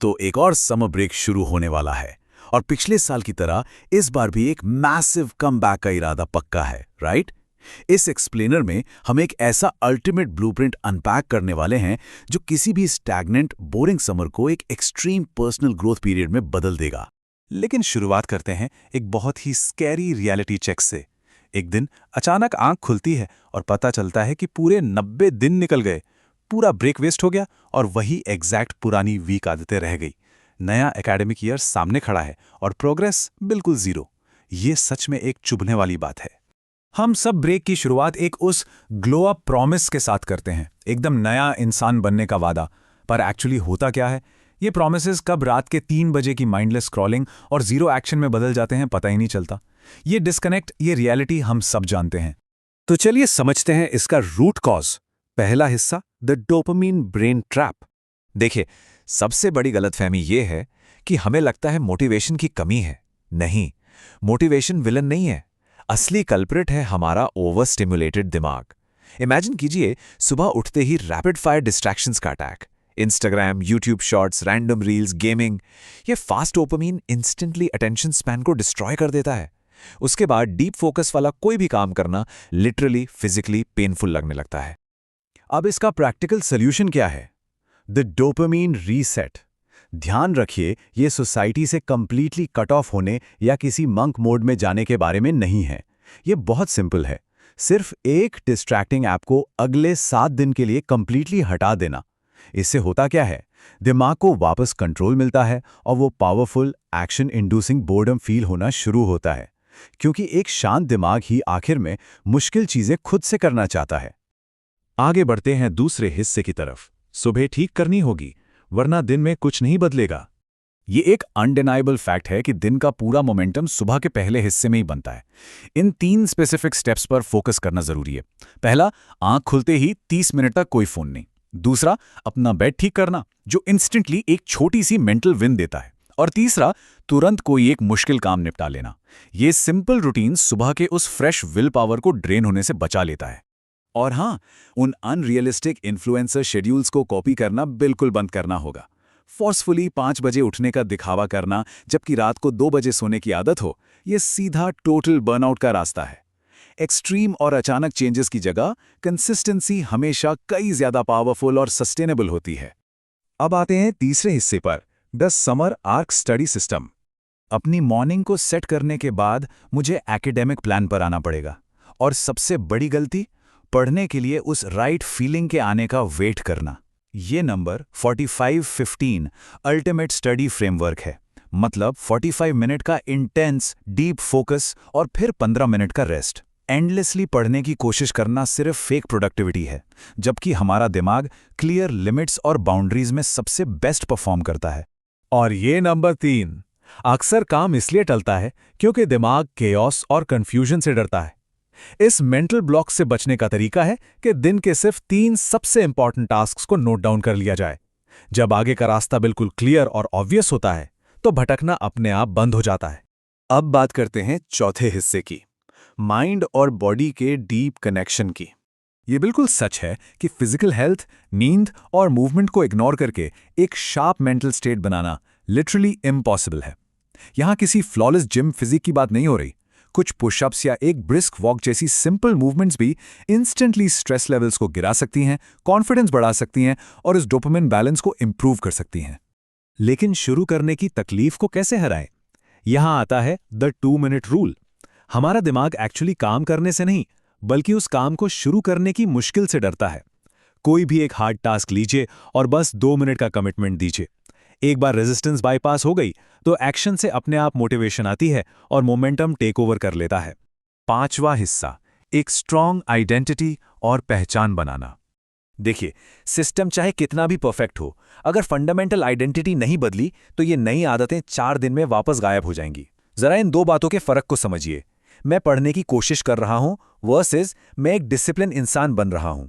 तो एक और समर ब्रेक शुरू होने वाला है और पिछले साल की तरह इस बार भी एक मैसिव कमबैक का इरादा पक्का है, राइट? इस एक्सप्लेनर में हम एक ऐसा अल्टीमेट ब्लूप्रिंट अनपैक करने वाले हैं जो किसी भी स्टैग्नेंट, बोरिंग समर को एक एक्सट्रीम पर्सनल ग्रोथ पीरियड में बदल देगा। लेकिन शुरुआत करते हैं एक बहुत ही स्कैरी रियलिटी चेक से। एक दिन अचानक आंख खुलती है और पता चलता है कि पूरे 90 दिन निकल गए, पूरा ब्रेक वेस्ट हो गया और वही एग्जैक्ट पुरानी वीक आदतें रह गई। नया एकेडमिक ईयर सामने खड़ा है और प्रोग्रेस बिल्कुल जीरो। ये सच में एक चुभने वाली बात है। हम सब ब्रेक की शुरुआत एक उस ग्लो अप प्रॉमिस के साथ करते हैं, एकदम नया इंसान बनने का वादा। पर एक्चुअली होता क्या है? ये प्रॉमिसेस कब रात के 3 बजे की माइंडलेस स्क्रॉलिंग और जीरो एक्शन में बदल जाते हैं, पता ही नहीं चलता। ये डिस्कनेक्ट, ये रियलिटी हम सब जानते हैं। तो चलिए समझते हैं इसका रूट कॉज। पहला हिस्सा, द डोपामिन ब्रेन ट्रैप। देखिए, सबसे बड़ी गलतफहमी ये है कि हमें लगता है मोटिवेशन की कमी है। नहीं, मोटिवेशन विलन नहीं है। असली कल्प्रिट है हमारा ओवर स्टिमुलेटेड दिमाग। इमेजिन कीजिए, सुबह उठते ही रैपिड फायर डिस्ट्रैक्शंस का attack. Instagram, YouTube shorts, random reels, gaming. ये fast dopamine instantly attention span को डिस्ट्रॉय कर देता है। उसके बाद डीप फोकस वाला कोई भी काम करना लिटरली फिजिकली पेनफुल लगने लगता है। अब इसका प्रैक्टिकल सोल्यूशन क्या है? The dopamine reset. ध्यान रखिए, ये सोसाइटी से कंप्लीटली कट ऑफ होने या किसी मंक मोड में जाने के बारे में नहीं है। ये बहुत सिंपल है। सिर्फ एक डिस्ट्रैक्टिंग ऐप को अगले 7 दिन के लिए कंप्लीटली हटा देना। इससे होता क्या है? दिमाग को वापस कंट्रोल मिलता है और वो powerful, action inducing boredom feel होना शुरू होता है, क्योंकि एक शांत दिमाग ही आखिर में मुश्किल चीजें खुद से करना चाहता है। आगे बढ़ते हैं दूसरे हिस्से की तरफ। सुबह ठीक करनी होगी, वरना दिन में कुछ नहीं बदलेगा। ये एक अनडिनाइबल फैक्ट है कि दिन का पूरा मोमेंटम सुबह के पहले हिस्से में ही बनता है। इन 3 स्पेसिफिक स्टेप्स पर फोकस करना जरूरी है। पहला, आंख खुलते ही 30 मिनट तक कोई फोन नहीं। दूसरा, अपना बेड ठीक करना, जो इंस्टेंटली एक छोटी सी मेंटल विन देता है। और तीसरा, तुरंत कोई एक मुश्किल काम निपटा लेना। ये सिंपल रूटीन सुबह के उस फ्रेश विल पावर को ड्रेन होने से बचा लेता है। और हाँ, उन अनरियलिस्टिक इन्फ्लुएंसर शेड्यूल्स को कॉपी करना बिल्कुल बंद करना होगा। फोर्सफुली 5 बजे उठने का दिखावा करना जबकि रात को 2 बजे सोने की आदत हो, ये सीधा टोटल बर्नआउट का रास्ता है। एक्सट्रीम और अचानक चेंजेस की जगह कंसिस्टेंसी हमेशा कई ज्यादा पावरफुल और सस्टेनेबल होती है। अब आते हैं तीसरे हिस्से पर, the summer arc study system. अपनी मॉर्निंग को सेट करने के बाद मुझे एकेडमिक प्लान पर आना पड़ेगा। और सबसे बड़ी गलती, पढ़ने के लिए उस राइट फीलिंग के आने का वेट करना। ये नंबर 45-15 अल्टीमेट स्टडी फ्रेमवर्क है। मतलब 45 मिनट का इंटेंस डीप फोकस और फिर 15 मिनट का रेस्ट। एंडलेसली पढ़ने की कोशिश करना सिर्फ फेक प्रोडक्टिविटी है, जबकि हमारा दिमाग क्लियर लिमिट्स और बाउंड्रीज में सबसे बेस्ट परफॉर्म करता है। और ये नंबर 3, अक्सर काम इसलिए टलता है क्योंकि दिमाग केओस और कंफ्यूजन से डरता है। इस मेंटल ब्लॉक से बचने का तरीका है कि दिन के सिर्फ 3 सबसे इंपॉर्टेंट टास्क्स को नोट डाउन कर लिया जाए। जब आगे का रास्ता बिल्कुल क्लियर और ऑब्वियस होता है, तो भटकना अपने आप बंद हो जाता है। अब बात करते हैं चौथे हिस्से की, माइंड और बॉडी के डीप कनेक्शन की। ये बिल्कुल सच है कि फिजिकल हेल्थ, नींद और मूवमेंट को इग्नोर करके एक शार्प मेंटल स्टेट बनाना लिटरली इम्पॉसिबल है। यहां किसी फ्लॉलेस जिम फिजिक की बात नहीं हो रही। कुछ पुशअप्स या एक ब्रिस्क वॉक जैसी सिंपल मूवमेंट्स भी इंस्टेंटली स्ट्रेस लेवल्स को गिरा सकती हैं, कॉन्फिडेंस बढ़ा सकती हैं और इस डोपामिन बैलेंस को इंप्रूव कर सकती हैं। लेकिन शुरू करने की तकलीफ को कैसे हराएं? यहां आता है द 2 मिनट रूल। हमारा दिमाग एक्चुअली काम करने से नहीं, बल्कि उस काम को शुरू करने की मुश्किल से डरता है। कोई भी एक हार्ड टास्क लीजिए और बस 2 मिनट का कमिटमेंट दीजिए। एक बार रेजिस्टेंस बाईपास हो गई तो एक्शन से अपने आप मोटिवेशन आती है और मोमेंटम टेक ओवर कर लेता है। 5वां हिस्सा, एक स्ट्रॉन्ग आइडेंटिटी और पहचान बनाना। देखिए, सिस्टम चाहे कितना भी परफेक्ट हो, अगर फंडामेंटल आइडेंटिटी नहीं बदली तो ये नई आदतें 4 दिन में वापस गायब हो जाएंगी। जरा इन 2 बातों के फर्क को समझिए। मैं पढ़ने की कोशिश कर रहा हूं वर्सेस मैं एक डिसिप्लिन इंसान बन रहा हूं।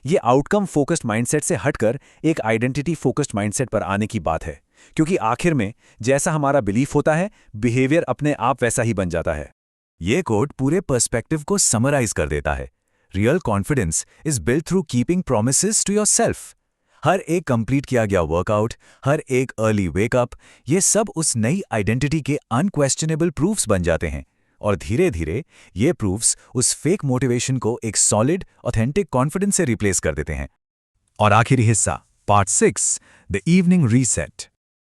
ये आउटकम फोकस्ड माइंडसेट से हटकर एक आइडेंटिटी फोकस्ड माइंडसेट पर आने की बात है, क्योंकि आखिर में जैसा हमारा बिलीफ होता है, बिहेवियर अपने आप वैसा ही बन जाता है। ये कोड पूरे पर्सपेक्टिव को समराइज कर देता है। Real confidence is built through keeping promises to yourself. हर एक कंप्लीट किया गया वर्कआउट, हर एक अर्ली वेकअप, ये सब उस नई आइडेंटिटी के अनक्वेश्चनेबल प्रूफ्स बन जाते हैं और धीरे धीरे ये प्रूफ्स उस फेक मोटिवेशन को एक सॉलिड, ऑथेंटिक कॉन्फिडेंस से रिप्लेस कर देते हैं। और आखिरी हिस्सा, पार्ट 6, द इवनिंग रीसेट।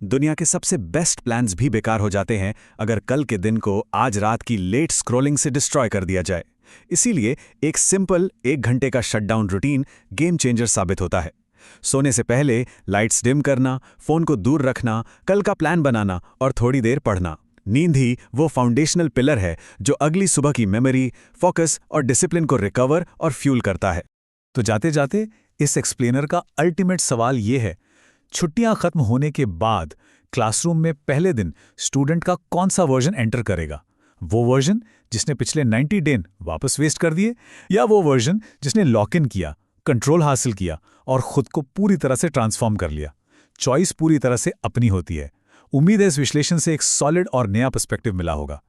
दुनिया के सबसे बेस्ट प्लान्स भी बेकार हो जाते हैं अगर कल के दिन को आज रात की लेट स्क्रॉलिंग से डिस्ट्रॉय कर दिया जाए। इसीलिए एक सिंपल 1 घंटे का शटडाउन रूटीन गेम चेंजर साबित होता है। सोने से पहले लाइट्स डिम करना, फोन को दूर रखना, कल का प्लान बनाना और थोड़ी देर पढ़ना। नींद ही वो फाउंडेशनल पिलर है जो अगली सुबह की मेमोरी, फोकस और डिसिप्लिन को रिकवर और फ्यूल करता है। तो जाते जाते इस एक्सप्लेनर का अल्टीमेट सवाल ये है, छुट्टियां खत्म होने के बाद क्लासरूम में पहले दिन स्टूडेंट का कौन सा वर्जन एंटर करेगा? वो वर्जन जिसने पिछले 90 दिन वापस वेस्ट कर दिए, या वो वर्जन जिसने लॉक इन किया, कंट्रोल हासिल किया और खुद को पूरी तरह से ट्रांसफॉर्म कर लिया? चॉइस पूरी तरह से अपनी होती है। उम्मीद है इस विश्लेषण से एक सॉलिड और नया पर्सपेक्टिव मिला होगा।